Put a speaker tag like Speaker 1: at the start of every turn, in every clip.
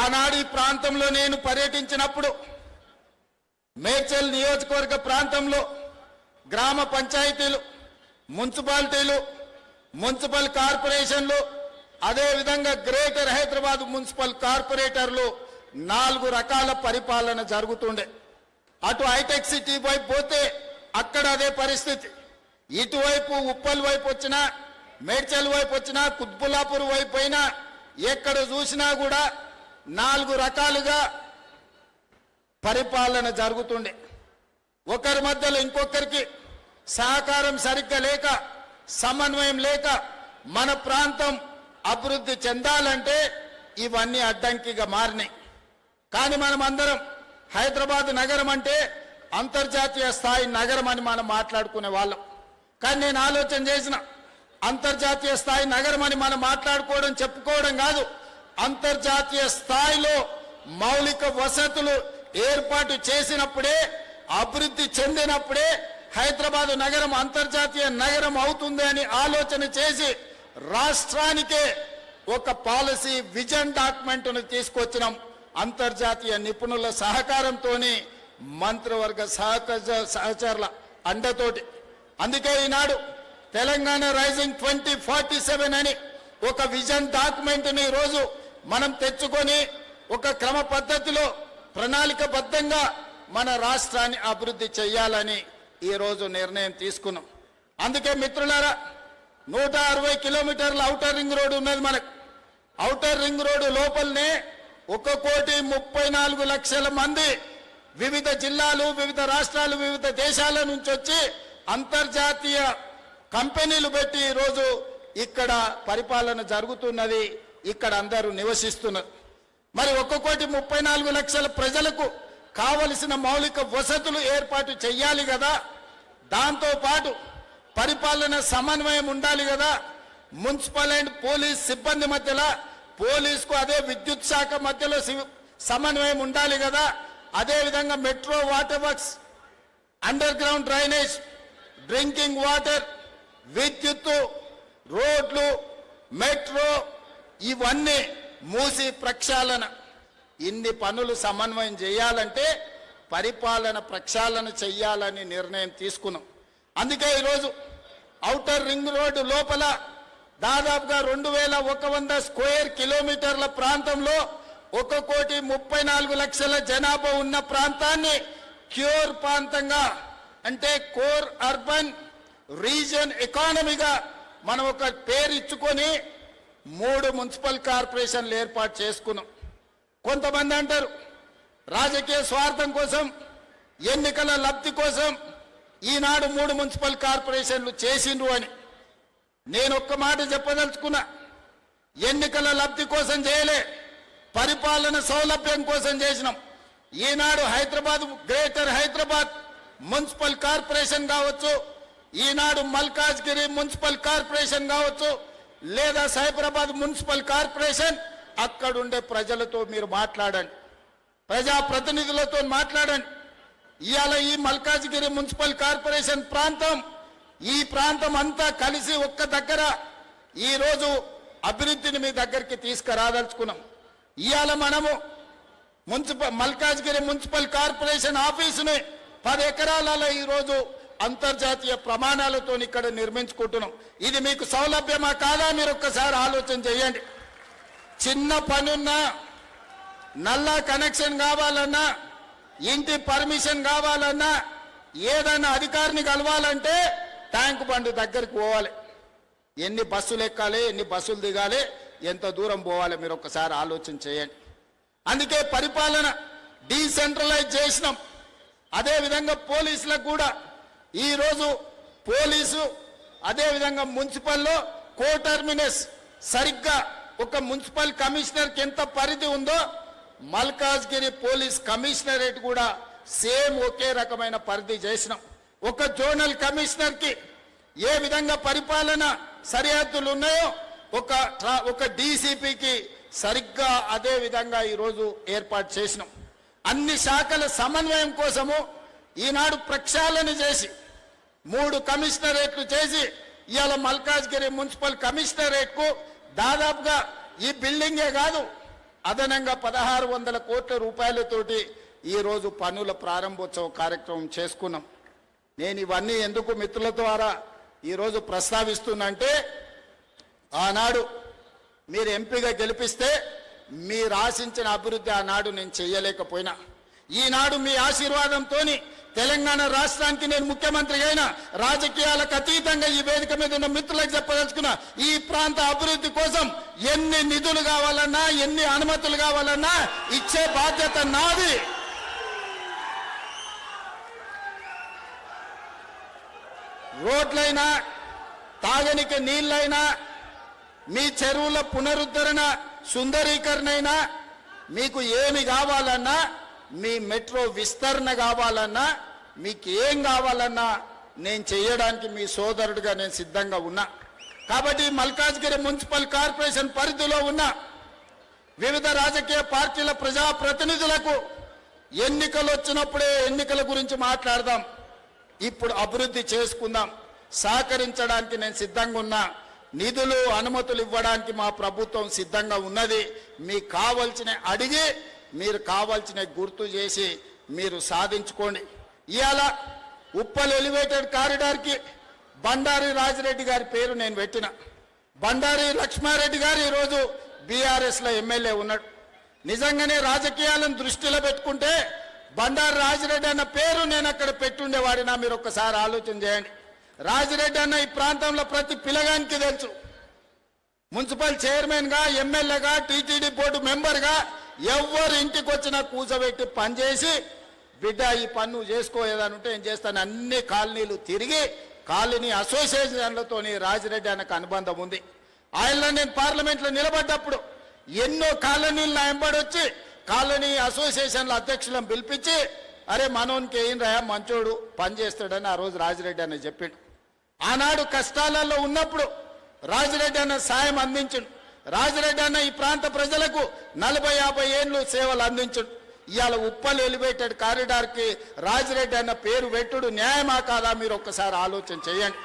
Speaker 1: ఆనాడు ఈ ప్రాంతంలో నేను పర్యటించినప్పుడు మేడ్చల్ నియోజకవర్గ ప్రాంతంలో గ్రామ పంచాయతీలు, మున్సిపాలిటీలు, మున్సిపల్ కార్పొరేషన్లు, అదేవిధంగా గ్రేటర్ హైదరాబాద్ మున్సిపల్ కార్పొరేటర్లు 4 రకాల పరిపాలన జరుగుతుండే. అటు హైటెక్ సిటీ వైపు పోతే అక్కడ అదే పరిస్థితి. ఇటువైపు ఉప్పల్ వైపు వచ్చినా, మేడ్చల్ వైపు వచ్చినా, కుత్బుల్లాపూర్ వైపు అయినా ఎక్కడ చూసినా కూడా 4 రకాలుగా పరిపాలన జరుగుతుండే. ఒకరి మధ్యలో ఇంకొకరికి సహకారం సరిగ్గా లేక, సమన్వయం లేక మన ప్రాంతం అభివృద్ధి చెందాలంటే ఇవన్నీ అడ్డంకిగా మారినాయి. కానీ మనం అందరం హైదరాబాద్ నగరం అంటే అంతర్జాతీయ స్థాయి నగరం అని మనం మాట్లాడుకునే వాళ్ళం. కానీ నేను ఆలోచన చేసిన, అంతర్జాతీయ స్థాయి నగరం అని మనం మాట్లాడుకోవడం, చెప్పుకోవడం కాదు, అంతర్జాతీయ స్థాయిలో మౌలిక వసతులు ఏర్పాటు చేసినప్పుడే, అభివృద్ధి చెందినప్పుడే హైదరాబాద్ నగరం అంతర్జాతీయ నగరం అవుతుంది అని ఆలోచన చేసి రాష్ట్రానికే ఒక పాలసీ విజన్ డాక్యుమెంట్ను తీసుకొచ్చినాం. అంతర్జాతీయ నిపుణుల సహకారంతో, మంత్రివర్గ సహచరుల అండతోటి. అందుకే ఈనాడు తెలంగాణ రైజింగ్ 2047 అని ఒక విజన్ డాక్యుమెంట్ని ఈరోజు మనం తెచ్చుకొని ఒక క్రమ పద్ధతిలో ప్రణాళికబద్ధంగా మన రాష్ట్రాన్ని అభివృద్ధి చేయాలని ఈరోజు నిర్ణయం తీసుకున్నాం. అందుకే మిత్రులారా, 160 కిలోమీటర్ల ఔటర్ రింగ్ రోడ్డు ఉన్నది మనకు. ఔటర్ రింగ్ రోడ్డు లోపలనే 1,34,00,000 మంది వివిధ జిల్లాలు, వివిధ రాష్ట్రాలు, వివిధ దేశాల నుంచి వచ్చి అంతర్జాతీయ కంపెనీలు పెట్టి ఈరోజు ఇక్కడ పరిపాలన జరుగుతున్నది. ఇక్కడ అందరూ నివసిస్తున్నారు. మరి 1,34,00,000 ప్రజలకు కావలసిన మౌలిక వసతులు ఏర్పాటు చేయాలి కదా. దాంతోపాటు పరిపాలన సమన్వయం ఉండాలి కదా. మున్సిపల్ అండ్ పోలీస్ సిబ్బంది మధ్యలో, పోలీసుకు అదే విద్యుత్ శాఖ మధ్యలో సమన్వయం ఉండాలి కదా. అదేవిధంగా metro, water works, under ground drainage, drinking water, విద్యుత్తు, రోడ్లు, మెట్రో, ఇవన్నీ మూసి ప్రక్షాళన, ఇన్ని పనులు సమన్వయం చేయాలంటే పరిపాలన ప్రక్షాళన చెయ్యాలని నిర్ణయం తీసుకున్నాం. అందుకే ఈరోజు ఔటర్ రింగ్ రోడ్డు లోపల దాదాపుగా 2,100 స్క్వేర్ కిలోమీటర్ల ప్రాంతంలో 1,34,00,000 జనాభా ఉన్న ప్రాంతాన్ని క్యూర్ ప్రాంతంగా, అంటే కోర్ అర్బన్ రీజియన్ ఎకానమీగా మనం ఒక పేరు ఇచ్చుకొని 3 మున్సిపల్ కార్పొరేషన్లు ఏర్పాటు చేసుకున్నాం. కొంతమంది అంటారు రాజకీయ స్వార్థం కోసం, ఎన్నికల లబ్ధి కోసం ఈనాడు 3 మున్సిపల్ కార్పొరేషన్లు చేసిండ్రు అని. నేను ఒక్క మాట చెప్పదలుచుకున్నా, ఎన్నికల లబ్ధి కోసం చేయలే, పరిపాలన సౌలభ్యం కోసం చేసినాం. ఈనాడు Hyderabad, greater Hyderabad municipal corporation కావచ్చు, ఈనాడు మల్కాజ్గిరి మున్సిపల్ కార్పొరేషన్ కావచ్చు, లేదా సైబరాబాద్ మున్సిపల్ కార్పొరేషన్, అక్కడుండే ప్రజలతో మీరు మాట్లాడండి, ప్రజాప్రతినిధులతో మాట్లాడండి. ఇవాళ ఈ మల్కాజ్గిరి మున్సిపల్ కార్పొరేషన్ ప్రాంతం, ఈ ప్రాంతం అంతా కలిసి ఒక్క దగ్గర ఈరోజు అభివృద్ధిని మీ దగ్గరికి తీసుకురాదలుచుకున్నాం. ఇవాళ మనము మల్కాజ్గిరి మున్సిపల్ కార్పొరేషన్ ఆఫీసుని 10 ఎకరాలలో ఈరోజు అంతర్జాతీయ ప్రమాణాలతో ఇక్కడ నిర్మించుకుంటున్నాం. ఇది మీకు సౌలభ్యమా కాదా మీరు ఒక్కసారి ఆలోచన చేయండి. చిన్న పనున్నా, నల్లా కనెక్షన్ కావాలన్నా, ఇంటి పర్మిషన్ కావాలన్నా, ఏదైనా అధికారిని కలవాలంటే ట్యాంక్ బండ్ దగ్గరికి పోవాలి. ఎన్ని బస్సులు ఎక్కాలి, ఎన్ని బస్సులు దిగాలి, ఎంత దూరం పోవాలి మీరు ఒక్కసారి ఆలోచన చేయండి. అందుకే పరిపాలన డీసెంట్రలైజ్ చేసినాం. అదేవిధంగా పోలీసులకు కూడా ఈరోజు పోలీసు, అదేవిధంగా మున్సిపల్లో కోటర్మినస్ సరిగ్గా ఒక మున్సిపల్ కమిషనర్కి ఎంత పరిధి ఉందో మల్కాజ్గిరి పోలీస్ కమిషనరేట్ కూడా సేమ్ ఒకే రకమైన పరిధి చేసినాం. ఒక జోనల్ కమిషనర్కి ఏ విధంగా పరిపాలన సరిహద్దులు ఉన్నాయో ఒక డీసీపీకి సరిగ్గా అదే విధంగా ఈరోజు ఏర్పాటు చేసినాం. అన్ని శాఖల సమన్వయం కోసము ఈనాడు ప్రక్షాళన చేసి 3 కమిషనరేట్లు చేసి ఇవాళ మల్కాజ్గిరి మున్సిపల్ కమిషనరేట్కు దాదాపుగా ఈ బిల్డింగే కాదు అదనంగా 1600 కోట్ల రూపాయలతోటి ఈరోజు పనుల ప్రారంభోత్సవ కార్యక్రమం చేసుకున్నాం. నేను ఇవన్నీ ఎందుకు మిత్రుల ద్వారా ఈరోజు ప్రస్తావిస్తున్నంటే, ఆనాడు మీరు ఎంపీగా గెలిపిస్తే మీరు ఆశించిన అభివృద్ధి ఆనాడు నేను చేయలేకపోయినా, ఈనాడు మీ ఆశీర్వాదంతో తెలంగాణ రాష్ట్రానికి నేను ముఖ్యమంత్రి అయినా, రాజకీయాలకు అతీతంగా ఈ వేదిక మీద ఉన్న మిత్రులకు చెప్పదలుచుకున్న, ఈ ప్రాంత అభివృద్ధి కోసం ఎన్ని నిధులు కావాలన్నా, ఎన్ని అనుమతులు కావాలన్నా ఇచ్చే బాధ్యత నాది. రోడ్లైనా, తాగనికి నీళ్ళైనా, మీ చెరువుల పునరుద్ధరణ సుందరీకరణ అయినా, మీకు ఏమి కావాలన్నా, మీ మెట్రో విస్తరణ కావాలన్నా, మీకు ఏం కావాలన్నా నేను చేయడానికి మీ సోదరుడిగా నేను సిద్ధంగా ఉన్నా. కాబట్టి మల్కాజ్గిరి మున్సిపల్ కార్పొరేషన్ పరిధిలో ఉన్న వివిధ రాజకీయ పార్టీల ప్రజాప్రతినిధులకు ఎన్నికలు వచ్చినప్పుడే ఎన్నికల గురించి మాట్లాడదాం, ఇప్పుడు అభివృద్ధి చేసుకుందాం, సహకరించడానికి నేను సిద్ధంగా ఉన్నా. నిధులు అనుమతులు ఇవ్వడానికి మా ప్రభుత్వం సిద్ధంగా ఉన్నది. మీకు కావాల్సిన అడిగి, మీరు కావాల్సిన గుర్తు చేసి మీరు సాధించుకోండి. ఇవాళ ఉప్పల్ ఎలివేటెడ్ కారిడార్కి బండారి రాజిరెడ్డి గారి పేరు నేను పెట్టిన. బండారి లక్ష్మారెడ్డి గారు ఈరోజు బీఆర్ఎస్లో ఎమ్మెల్యే ఉన్నాడు. నిజంగానే రాజకీయాలను దృష్టిలో పెట్టుకుంటే బండారి రాజిరెడ్డి అన్న పేరు నేను అక్కడ పెట్టుండేవాడినా, మీరు ఒక్కసారి ఆలోచన చేయండి. రాజిరెడ్డి అన్న ఈ ప్రాంతంలో ప్రతి పిల్లగానికి తెలుసు. మున్సిపల్ చైర్మన్గా, ఎమ్మెల్యేగా, టీటీడీ బోర్డు మెంబర్గా ఎవరు ఇంటికి వచ్చినా కూర్చోబెట్టి పనిచేసి, బిడ్డ ఈ పన్ను చేసుకోలేదనుంటే ఏం చేస్తాను, అన్ని కాలనీలు తిరిగి కాలనీ అసోసియేషన్లతో రాజిరెడ్డి అన్నకు అనుబంధం ఉంది. ఆయనలో నేను పార్లమెంట్లో నిలబడ్డప్పుడు ఎన్నో కాలనీలు నా వెంబడొచ్చి కాలనీ అసోసియేషన్ల అధ్యక్షులను పిలిపించి, అరే మనోనికి ఏం రాయా మంచోడు పని చేస్తాడని ఆ రోజు రాజిరెడ్డి అన్న చెప్పాడు. ఆనాడు కష్టాలలో ఉన్నప్పుడు రాజిరెడ్డి అన్న సాయం అందించడు. రాజిరెడ్డి అన్న ఈ ప్రాంత ప్రజలకు 40-50 ఏళ్ళు సేవలు అందించడు. ఇవాళ ఉప్పల్ ఎలివేటెడ్ కారిడార్కి రాజిరెడ్డి అన్న పేరు పెట్టుడు న్యాయమా కాదా, మీరు ఒక్కసారి ఆలోచన చేయండి.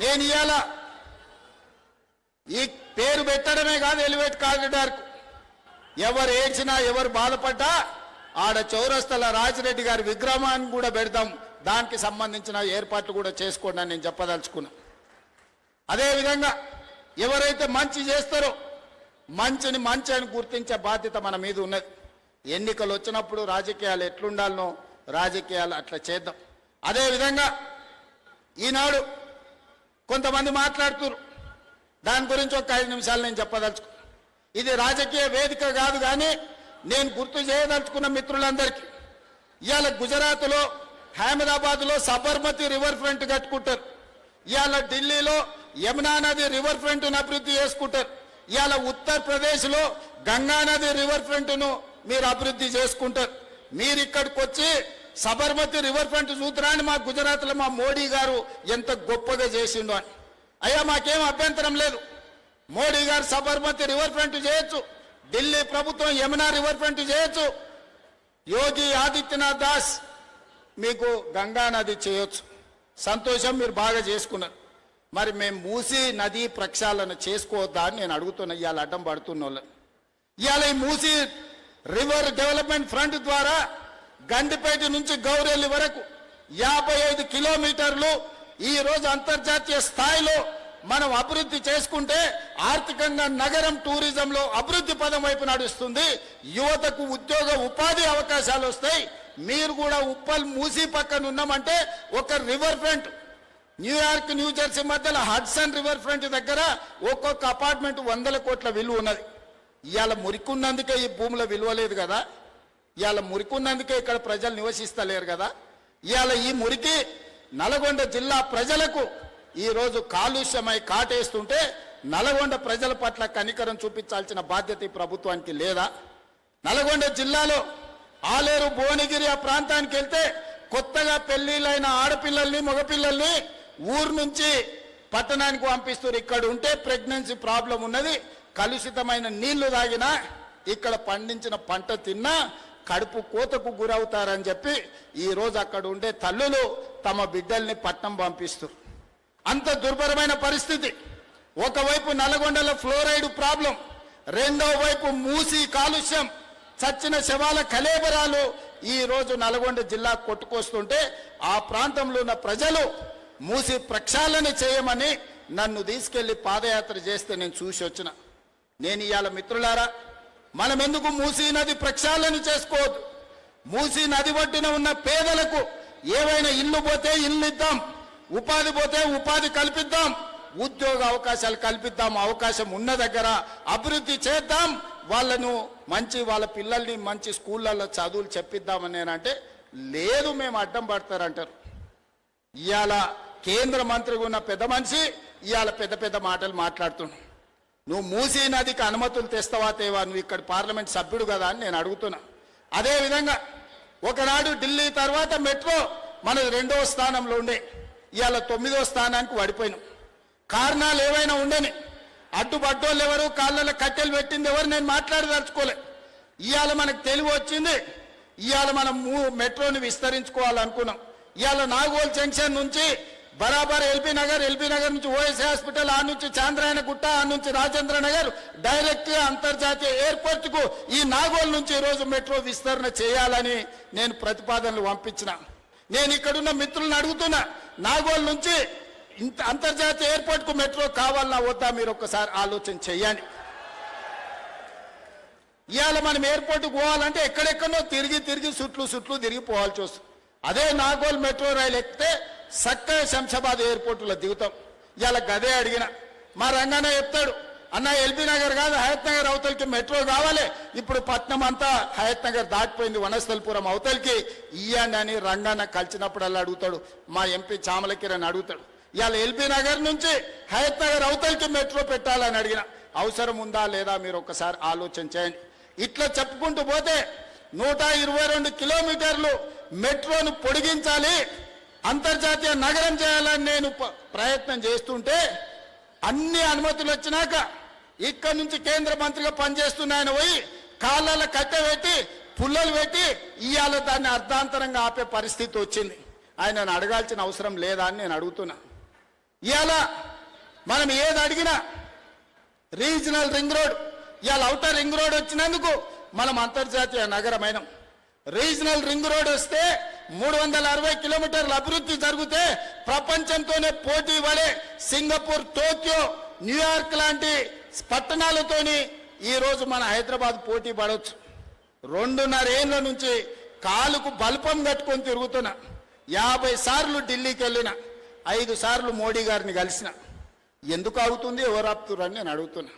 Speaker 1: నేను ఇవాళ ఈ పేరు పెట్టడమే కాదు, ఎలివేట్ కారిడార్కు ఎవరు ఏడ్చినా, ఎవరు బాధపడ్డా ఆడ చౌరస్తల రాజిరెడ్డి గారి విగ్రహాన్ని కూడా పెడతాం, దానికి సంబంధించిన ఏర్పాట్లు కూడా చేసుకోండి అని నేను చెప్పదలుచుకున్నా. అదేవిధంగా ఎవరైతే మంచి చేస్తారో మంచిని మంచి అని గుర్తించే బాధ్యత మన మీద ఉన్నది. ఎన్నికలు వచ్చినప్పుడు రాజకీయాలు ఎట్లుండాలనో రాజకీయాలు అట్లా చేద్దాం. అదేవిధంగా ఈనాడు కొంతమంది మాట్లాడుతున్నారు, దాని గురించి ఒక 5 నిమిషాలు నేను చెప్పదలుచుకున్నా. ఇది రాజకీయ వేదిక కాదు, కానీ నేను గుర్తు చేయదలుచుకున్న మిత్రులందరికీ, ఇవాళ గుజరాత్లో అహ్మదాబాద్లో సబర్మతి రివర్ ఫ్రంట్ కట్టుకుంటారు. ఇవాళ ఢిల్లీలో యమునా నది రివర్ ఫ్రంట్ను అభివృద్ధి చేసుకుంటారు. ఇవాళ ఉత్తరప్రదేశ్లో గంగా నది రివర్ ఫ్రంట్ను మీరు అభివృద్ధి చేసుకుంటారు. మీరు ఇక్కడికి వచ్చి సబర్మతి రివర్ ఫ్రంట్ సూత్రాన్ని మా గుజరాత్లో మా మోడీ గారు ఎంత గొప్పగా చేసిండో అని. అయ్యా మాకేం అభ్యంతరం లేదు, మోడీ గారు సబర్మతి రివర్ ఫ్రంట్ చేయొచ్చు, ఢిల్లీ ప్రభుత్వం యమునా రివర్ ఫ్రంట్ చేయొచ్చు, యోగి ఆదిత్యనాథ్ దాస్ మీకు గంగా నది చేయొచ్చు. సంతోషం, మీరు బాగా చేసుకున్నారు. మరి మేము మూసీ నది ప్రక్షాళన చేసుకోవద్దా అని నేను అడుగుతున్నా. ఇవాళ అడ్డం పడుతున్న వాళ్ళు, ఇవాళ ఈ మూసీ రివర్ డెవలప్మెంట్ ఫ్రంట్ ద్వారా గండిపేట నుంచి గౌరెల్లి వరకు 55 కిలోమీటర్లు ఈ రోజు అంతర్జాతీయ స్థాయిలో మనం అభివృద్ధి చేసుకుంటే ఆర్థికంగా నగరం టూరిజంలో అభివృద్ధి పదం వైపు నడుస్తుంది. యువతకు ఉద్యోగ ఉపాధి అవకాశాలు వస్తాయి. మీరు కూడా ఉప్పల్ మూసీ పక్కన ఉన్నామంటే ఒక రివర్ ఫ్రంట్, న్యూయార్క్ న్యూజెర్సీ మధ్యలో హడ్సన్ రివర్ ఫ్రంట్ దగ్గర ఒక్కొక్క అపార్ట్మెంట్ 100 కోట్ల విలువ ఉన్నది. ఇవాళ మురికున్నందుకే ఈ భూముల విలువ లేదు కదా, ఇవాళ మురికున్నందుకే ఇక్కడ ప్రజలు నివసిస్తలేరు కదా. ఇవాళ ఈ మురికి నల్గొండ జిల్లా ప్రజలకు ఈరోజు కాలుష్యమై కాటేస్తుంటే నల్గొండ ప్రజల పట్ల కనికరం చూపించాల్సిన బాధ్యత ఈ ప్రభుత్వానికి లేదా? నల్గొండ జిల్లాలో ఆలేరు భువనగిరి ఆ ప్రాంతానికి వెళ్తే కొత్తగా పెళ్లిళ్ళైన ఆడపిల్లల్ని మగపిల్లల్ని ఊరు నుంచి పట్టణానికి పంపిస్తారు. ఇక్కడ ఉంటే ప్రెగ్నెన్సీ ప్రాబ్లం ఉన్నది, కలుషితమైన నీళ్లు తాగినా ఇక్కడ పండించిన పంట తిన్నా కడుపు కోతకు గురవుతారని చెప్పి ఈరోజు అక్కడ ఉండే తల్లులు తమ బిడ్డల్ని పట్నం పంపిస్తారు. అంత దుర్భరమైన పరిస్థితి. ఒకవైపు నల్గొండలో ఫ్లోరైడ్ ప్రాబ్లం, రెండో వైపు మూసి కాలుష్యం, చచ్చిన శవాల కలేబరాలు ఈ రోజు నల్గొండ జిల్లా కొట్టుకొస్తుంటే ఆ ప్రాంతంలో ఉన్న ప్రజలు మూసి ప్రక్షాళన చేయమని నన్ను తీసుకెళ్లి పాదయాత్ర చేస్తే నేను చూసి వచ్చిన. నేను ఇవాళ మిత్రులారా, మనం ఎందుకు మూసీ నది ప్రక్షాళన చేసుకోవద్దు? మూసీ నది ఒడ్డున ఉన్న పేదలకు ఏవైనా ఇల్లు పోతే ఇల్లు ఇద్దాం, ఉపాధి పోతే ఉపాధి కల్పిద్దాం, ఉద్యోగ అవకాశాలు కల్పిద్దాం, అవకాశం ఉన్న దగ్గర అభివృద్ధి చేద్దాం, వాళ్ళను వాళ్ళ పిల్లల్ని మంచి స్కూళ్ళల్లో చదువులు చెప్పిద్దామని నేనంటే లేదు, మేము అడ్డం పడతారంటారు. ఇవాళ కేంద్ర మంత్రిగా ఉన్న పెద్ద మనిషి ఇవాళ పెద్ద పెద్ద మాటలు మాట్లాడుతున్నావు. నువ్వు మూసీ నదికి అనుమతులు తెస్తావా తేవా? నువ్వు ఇక్కడ పార్లమెంట్ సభ్యుడు కదా అని నేను అడుగుతున్నా. అదేవిధంగా ఒకనాడు ఢిల్లీ తర్వాత మెట్రో మనది 2వ స్థానంలో ఉండే, ఇవాళ 9వ స్థానానికి పడిపోయినాం. కారణాలు ఏవైనా ఉండని, అడ్డుపడ్డోళ్ళు ఎవరు, కాళ్ళలో కట్టెలు పెట్టింది ఎవరు, నేను మాట్లాడదలుచుకోలే. ఇవాళ మనకు తెలివి వచ్చింది, ఇవాళ మనం మెట్రోని విస్తరించుకోవాలనుకున్నాం. ఇవాళ నాగోల్ జంక్షన్ నుంచి బరాబర్ ఎల్బీ నగర్ నుంచి ఓఎస్ఏ హాస్పిటల్, ఆ నుంచి చాంద్రాయణ గుట్ట, ఆ నుంచి రాజేంద్ర నగర్, డైరెక్ట్ అంతర్జాతీయ ఎయిర్పోర్ట్ కు ఈ నాగోల్ నుంచి ఈరోజు మెట్రో విస్తరణ చేయాలని నేను ప్రతిపాదనలు పంపించిన. నేను ఇక్కడున్న మిత్రులను అడుగుతున్నా, నాగోల్ నుంచి అంతర్జాతీయ ఎయిర్పోర్ట్ కు మెట్రో కావాలన్నా వద్దా? మీరు ఒక్కసారి ఆలోచన చెయ్యండి. ఇవాళ మనం ఎయిర్పోర్ట్ పోవాలంటే ఎక్కడెక్కడో తిరిగి చుట్లు తిరిగి పోవాల్సి వస్తుంది. అదే నాగోల్ మెట్రో రైలు ఎక్కితే చక్కగా శంషాబాద్ ఎయిర్పోర్టులో దిగుతాం. ఇవాళ గదే అడిగిన, మా రంగన్న చెప్తాడు, అన్న ఎల్బీ నగర్ కాదు హయత్ నగర్ అవతలికి మెట్రో కావాలి, ఇప్పుడు పట్నం అంతా హయత్ నగర్ దాటిపోయింది, వనస్థలపురం అవతలికి ఇయ్యండి అని రంగన్న కలిసినప్పుడల్లా అడుగుతాడు. మా ఎంపీ చామల కిరణ్ అడుగుతాడు, ఇవాళ ఎల్బీ నగర్ నుంచి హయత్ నగర్ అవతలికి మెట్రో పెట్టాలని అడిగిన. అవసరం ఉందా లేదా మీరు ఒక్కసారి ఆలోచన చేయండి. ఇట్లా చెప్పుకుంటూ పోతే 122 కిలోమీటర్లు మెట్రోను పొడిగించాలి, అంతర్జాతీయ నగరం చేయాలని నేను ప్రయత్నం చేస్తుంటే అన్ని అనుమతులు వచ్చినాక ఇక్కడ నుంచి కేంద్ర మంత్రిగా పనిచేస్తున్న ఆయన పోయి కాళ్ళ కట్టెపెట్టి పుల్లలు పెట్టి ఇవాళ దాన్ని అర్ధాంతరంగా ఆపే పరిస్థితి వచ్చింది. ఆయనను అడగాల్సిన అవసరం లేదా అని నేను అడుగుతున్నా. ఇవాళ మనం ఏది అడిగినా రీజనల్ రింగ్ రోడ్, ఇవాళ ఔటర్ రింగ్ రోడ్ వచ్చినందుకు మనం అంతర్జాతీయ నగరమైనాం. రీజనల్ రింగ్ రోడ్ వస్తే 360 కిలోమీటర్ల అభివృద్ధి జరిగితే ప్రపంచంతోనే పోటీ పడే సింగపూర్, టోక్యో, న్యూయార్క్ లాంటి పట్టణాలతోని ఈ రోజు మన హైదరాబాద్ పోటీ పడవచ్చు. 2.5 ఏళ్ల నుంచి కాలుకు బల్పం కట్టుకొని తిరుగుతున్నా. 50 సార్లు ఢిల్లీకి వెళ్ళిన, 5 సార్లు మోడీ గారిని కలిసిన. ఎందుకు ఆగుతుంది, ఎవరు ఆపుతున్నారు నేను అడుగుతున్నా.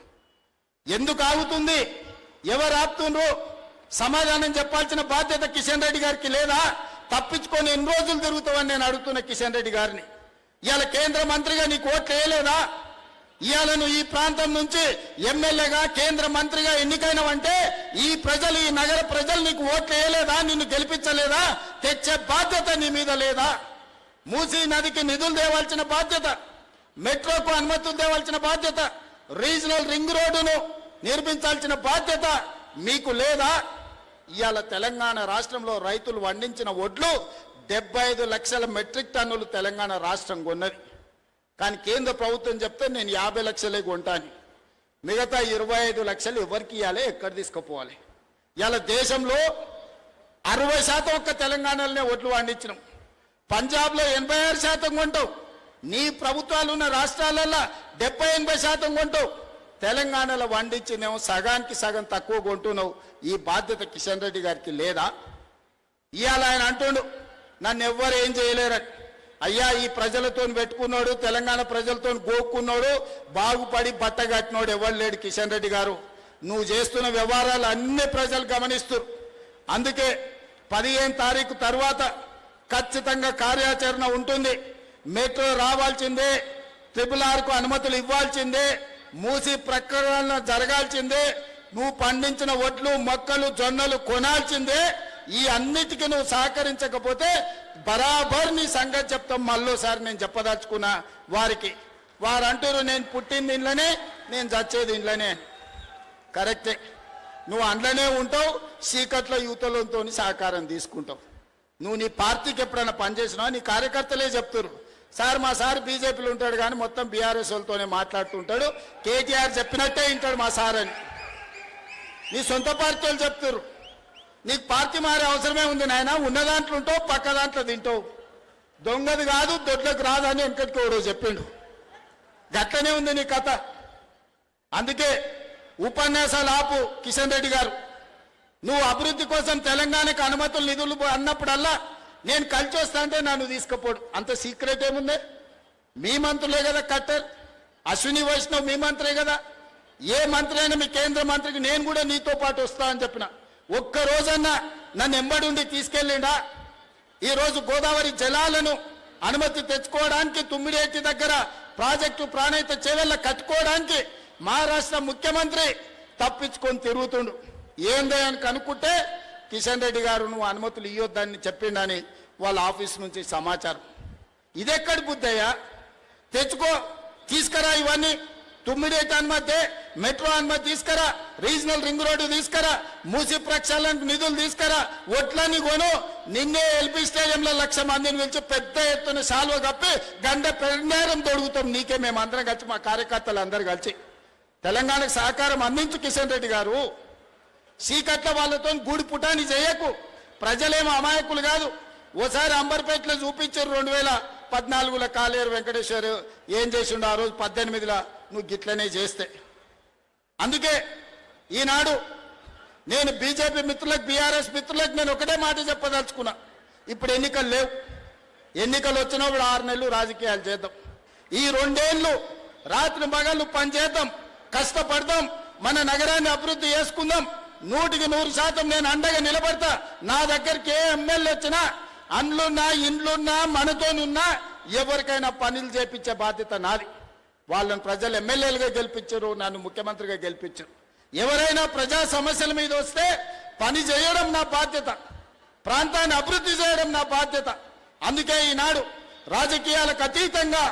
Speaker 1: ఎందుకు ఆగుతుంది, ఎవరు ఆపుతుండ్రు? సమాధానం చెప్పాల్సిన బాధ్యత కిషన్ రెడ్డి గారికి లేదా? తప్పించుకొని ఎన్ని రోజులు తిరుగుతావని నేను అడుగుతున్న కిషన్ రెడ్డి గారిని. ఇవాళ కేంద్ర మంత్రిగా నీకు ఓట్లు వేయలేదా? ఇవాళ నువ్వు ఈ ప్రాంతం నుంచి ఎమ్మెల్యేగా కేంద్ర మంత్రిగా ఎన్నికైనవంటే ఈ ప్రజలు, ఈ నగర ప్రజలు నీకు ఓట్లు వేయలేదా? నిన్ను గెలిపించలేదా? తెచ్చే బాధ్యత నీ మీద లేదా? మూసీ నదికి నిధులు తేవాల్సిన బాధ్యత, మెట్రోకు అనుమతులు తేవాల్సిన బాధ్యత, రీజనల్ రింగ్ రోడ్డును నిర్మించాల్సిన బాధ్యత మీకు లేదా? ఇవాళ తెలంగాణ రాష్ట్రంలో రైతులు పండించిన వడ్లు 75 లక్షల మెట్రిక్ టన్నులు తెలంగాణ రాష్ట్రం కొన్నది. కానీ కేంద్ర ప్రభుత్వం చెప్తే నేను 50 లక్షలే కొంటాను, మిగతా 25 లక్షలు ఎవరికి ఇవ్వాలి, ఎక్కడ తీసుకుపోవాలి? ఇవాళ దేశంలో 60% ఒక్క తెలంగాణలోనే వడ్లు పండించినాం. పంజాబ్లో 86% కొంటావు, నీ ప్రభుత్వాలు ఉన్న రాష్ట్రాలలో 70-80% కొంటావు. తెలంగాణలో వండించినేమో సగానికి సగం తక్కువ కొంటున్నావు. ఈ బాధ్యత కిషన్ రెడ్డి గారికి లేదా? ఇవాళ ఆయన అంటుండు నన్ను ఎవ్వరు ఏం చేయలేరని. అయ్యా, ఈ ప్రజలతో పెట్టుకున్నాడు, తెలంగాణ ప్రజలతో గోక్కున్నాడు, బాగుపడి బట్ట కట్టినోడు ఎవరు లేడు కిషన్ రెడ్డి గారు. నువ్వు చేస్తున్న వ్యవహారాలు అన్ని ప్రజలు గమనిస్తారు. అందుకే 15 తారీఖు తర్వాత ఖచ్చితంగా కార్యాచరణ ఉంటుంది. మెట్రో రావాల్సిందే, RRRకు అనుమతులు ఇవ్వాల్సిందే, మూసి ప్రకటన జరగాల్సిందే, నువ్వు పండించిన వడ్లు, మొక్కలు, జొన్నలు కొనాల్సిందే. ఈ అన్నిటికీ నువ్వు సహకరించకపోతే బరాబర్ నీ సంగతి చెప్తాం. మళ్ళోసారి నేను చెప్పదలుచుకున్నా వారికి. వారు అంటారు నేను పుట్టింది ఇంట్లోనే, నేను చచ్చేది ఇంట్లోనే. కరెక్టే, నువ్వు అందులోనే ఉంటావు, చీకట్లో యువతలతో సహకారం తీసుకుంటావు. నువ్వు నీ పార్టీకి ఎప్పుడైనా పనిచేసినావు, నీ కార్యకర్తలే చెప్తారు సార్ మా సార్ బీజేపీలో ఉంటాడు కానీ మొత్తం బీఆర్ఎస్ వాళ్ళతోనే మాట్లాడుతుంటాడు, కేటీఆర్ చెప్పినట్టే వింటాడు మా సార్ అని. నీ సొంత పార్టీ వాళ్ళు చెప్తారు నీకు పార్టీ మారే అవసరమే ఉంది నాయన, ఉన్న దాంట్లో ఉంటావు, పక్క దాంట్లో తింటావు, దొంగది కాదు దొడ్లకు రాదు అని వెనకటికి ఎవడో చెప్పిండు. గట్లనే ఉంది నీ కథ. అందుకే ఉపన్యాసాలు ఆపు కిషన్ రెడ్డి గారు. నువ్వు అభివృద్ధి కోసం తెలంగాణకు అనుమతులు నిధులు అన్నప్పుడల్లా నేను కలిసి వస్తా అంటే నన్ను తీసుకుపోడు. అంత సీక్రెట్ ఏముంది? మీ మంత్రులే కదా కట్టర్, అశ్విని వైష్ణవ్ మీ మంత్రే కదా. ఏ మంత్రి అయినా మీ కేంద్ర మంత్రికి నేను కూడా నీతో పాటు వస్తా అని చెప్పిన. ఒక్క రోజన్నా నన్ను ఎంబడి ఉండి తీసుకెళ్ళిండా? ఈరోజు గోదావరి జలాలను అనుమతి తెచ్చుకోవడానికి తుమ్మిడేటి దగ్గర ప్రాజెక్టు ప్రాణహిత చేవెళ్ళ కట్టుకోవడానికి మహారాష్ట్ర ముఖ్యమంత్రి తప్పించుకొని తిరుగుతుండు. ఏందో అని కనుక్కుంటే కిషన్ రెడ్డి గారు నువ్వు అనుమతులు ఇవ్వద్దని చెప్పిండని వాళ్ళ ఆఫీస్ నుంచి సమాచారం. ఇదెక్కడి బుద్ధయ్యా? తెచ్చుకో, తీసుకురా ఇవన్నీ. తుమ్మిడేటి అనుమతి, మెట్రో అనుమతి తీసుకురా, రీజనల్ రింగ్ రోడ్డు తీసుకురా, మూసి ప్రక్షాళనకు నిధులు తీసుకురా, ఒట్లని కొను. నిన్నే ఎల్పీ స్టేడియంలో 1,00,000 మందిని పిలిచి పెద్ద ఎత్తున శాల్వ కప్పి గంట పెండారం తొడుగుతాం నీకే. మేమందరం కలిసి మా కార్యకర్తలు అందరూ కలిసి తెలంగాణకు సహకారం అందించు కిషన్ రెడ్డి గారు. సీకట్ల వాళ్ళతో గూడి పుటాని చేయకు. ప్రజలేమో అమాయకులు కాదు. ఓసారి అంబర్పేటలో చూపించారు 2014లో కాలేరు వెంకటేశ్వర్ ఏం చేసిండు ఆ రోజు 18లో నువ్వు గిట్లనే చేస్తే. అందుకే ఈనాడు నేను బీజేపీ మిత్రులకు బీఆర్ఎస్ మిత్రులకు నేను ఒకటే మాట చెప్పదలుచుకున్నా. ఇప్పుడు ఎన్నికలు లేవు, ఎన్నికలు వచ్చినప్పుడు 6 నెలలు రాజకీయాలు చేద్దాం. ఈ 2 ఏళ్ళు రాత్రి మగళ్ళు పనిచేద్దాం, కష్టపడదాం, మన నగరాన్ని అభివృద్ధి చేసుకుందాం. 100% నేను అండగా నిలబడతా. నా దగ్గరికి ఏ ఎమ్మెల్యే వచ్చినా అండ్లున్నా ఇండ్లున్నా మనతోనున్నా ఎవరికైనా పనులు చేపించే బాధ్యత నాది. వాళ్ళని ప్రజలు ఎమ్మెల్యేలుగా గెలిపించారు, నన్ను ముఖ్యమంత్రిగా గెలిపించారు. ఎవరైనా ప్రజా సమస్యల మీద వస్తే పని చేయడం నా బాధ్యత, ప్రాంతాన్ని అభివృద్ధి చేయడం నా బాధ్యత. అందుకే ఈనాడు రాజకీయాలకు అతీతంగా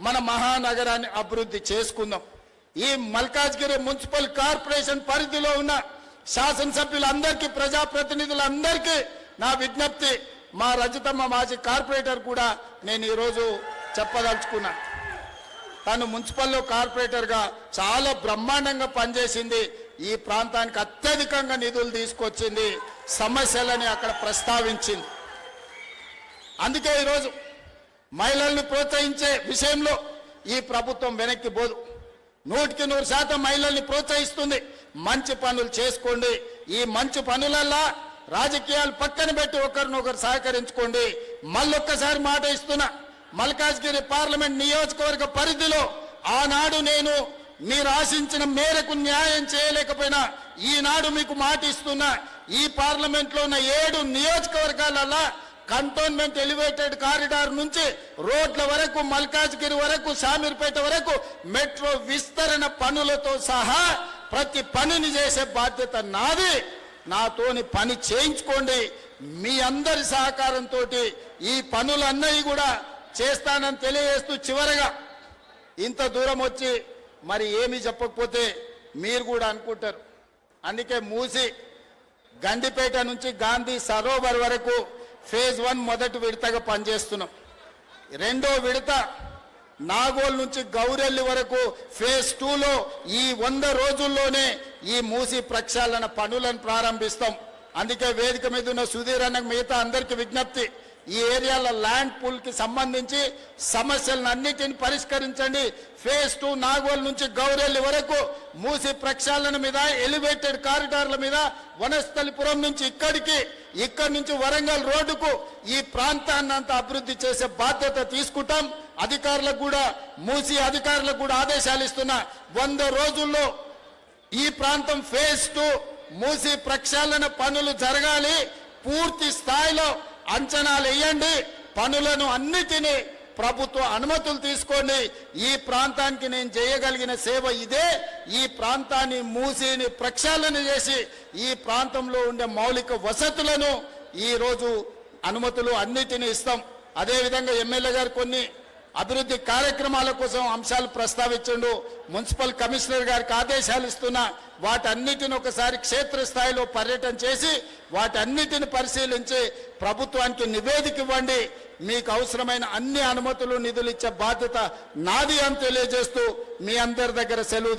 Speaker 1: మన మహానగరాన్ని అభివృద్ధి చేసుకుందాం. ఈ మల్కాజ్గిరి మున్సిపల్ కార్పొరేషన్ పరిధిలో ఉన్న శాసనసభ్యులందరికీ, ప్రజాప్రతినిధులందరికీ నా విజ్ఞప్తి, మా రజతమ్మ మాజీ కార్పొరేటర్ కూడా నేను ఈరోజు చెప్పదలుచుకున్నా. తను మున్సిపల్లో కార్పొరేటర్గా చాలా బ్రహ్మాండంగా పనిచేసింది. ఈ ప్రాంతానికి అత్యధికంగా నిధులు తీసుకొచ్చింది, సమస్యలని అక్కడ ప్రస్తావించింది. అందుకే ఈరోజు మహిళల్ని ప్రోత్సహించే విషయంలో ఈ ప్రభుత్వం వెనక్కి పోదు. 100% మహిళల్ని ప్రోత్సహిస్తుంది. మంచి పనులు చేసుకోండి. ఈ మంచి పనులల్లా రాజకీయాలు పక్కన పెట్టి ఒకరినొకరు సహకరించుకోండి. మళ్ళొక్కసారి మాట ఇస్తున్నా, మల్కాజ్గిరి పార్లమెంట్ నియోజకవర్గ పరిధిలో ఆనాడు నేను మీరు ఆశించిన మేరకు న్యాయం చేయలేకపోయినా ఈనాడు మీకు మాట ఇస్తున్నా. ఈ పార్లమెంట్లో ఉన్న 7 నియోజకవర్గాలల్లా కంటోన్మెంట్ ఎలివేటెడ్ కారిడార్ నుంచి రోడ్ల వరకు, మల్కాజ్గిరి వరకు, శామీర్పేట వరకు మెట్రో విస్తరణ పనులతో సహా ప్రతి పనిని చేసే బాధ్యత నాది. నాతోని పని చేయించుకోండి. మీ అందరి సహకారంతో ఈ పనులన్నీ కూడా చేస్తానని తెలియజేస్తూ, చివరగా ఇంత దూరం వచ్చి మరి ఏమీ చెప్పకపోతే మీరు కూడా అనుకుంటారు. అందుకే మూసి గండిపేట నుంచి గాంధీ సరోవర్ వరకు ఫేజ్ 1 మొదటి విడతగా పనిచేస్తున్నాం. 2వ విడత నాగోల్ నుంచి గౌరెల్లి వరకు ఫేజ్ 2లో ఈ 100 రోజుల్లోనే ఈ మూసి ప్రక్షాళన పనులను ప్రారంభిస్తాం. అందుకే వేదిక మీద ఉన్న సుధీర్ అన్నకు మిగతా అందరికీ విజ్ఞప్తి, ఈ ఏరియాల ల్యాండ్ పూల్ కి సంబంధించి సమస్యలను అన్నిటిని పరిష్కరించండి. ఫేజ్ 2 నాగోల్ నుంచి గౌరెల్లి వరకు మూసి ప్రక్షాళన మీద, ఎలివేటెడ్ కారిడార్ల మీద, వనస్థలిపురం నుంచి ఇక్కడి నుంచి వరంగల్ రోడ్డుకు ఈ ప్రాంతాన్ని అంతా అభివృద్ధి చేసే బాధ్యత తీసుకుంటాం. అధికారులకు కూడా, మూసి అధికారులకు కూడా ఆదేశాలు ఇస్తున్నా. 100 రోజుల్లో ఈ ప్రాంతం ఫేజ్ 2 మూసి ప్రక్షాళన పనులు జరగాలి. పూర్తి స్థాయిలో అంచనాలు వేయండి. పనులను అన్నిటినీ ప్రభుత్వ అనుమతులు తీసుకోండి. ఈ ప్రాంతానికి నేను చేయగలిగిన సేవ ఇదే. ఈ ప్రాంతాన్ని మూసిని ప్రక్షాళన చేసి ఈ ప్రాంతంలో ఉండే మౌలిక వసతులను ఈ రోజు అనుమతులు అన్నిటినీ ఇస్తాం. అదేవిధంగా ఎమ్మెల్యే గారు కొన్ని అభివృద్ధి కార్యక్రమాల కోసం అంశాలు ప్రస్తావించండు. మున్సిపల్ కమిషనర్ గారికి ఆదేశాలు ఇస్తున్నా. వాటన్నిటిని ఒకసారి క్షేత్రస్థాయిలో పర్యటన చేసి వాటన్నిటిని పరిశీలించి ప్రభుత్వానికి నివేదిక ఇవ్వండి. మీకు అవసరమైన అన్ని అనుమతులు, నిధులు ఇచ్చే బాధ్యత నాది అని తెలియజేస్తూ మీ అందరి దగ్గర సెలవు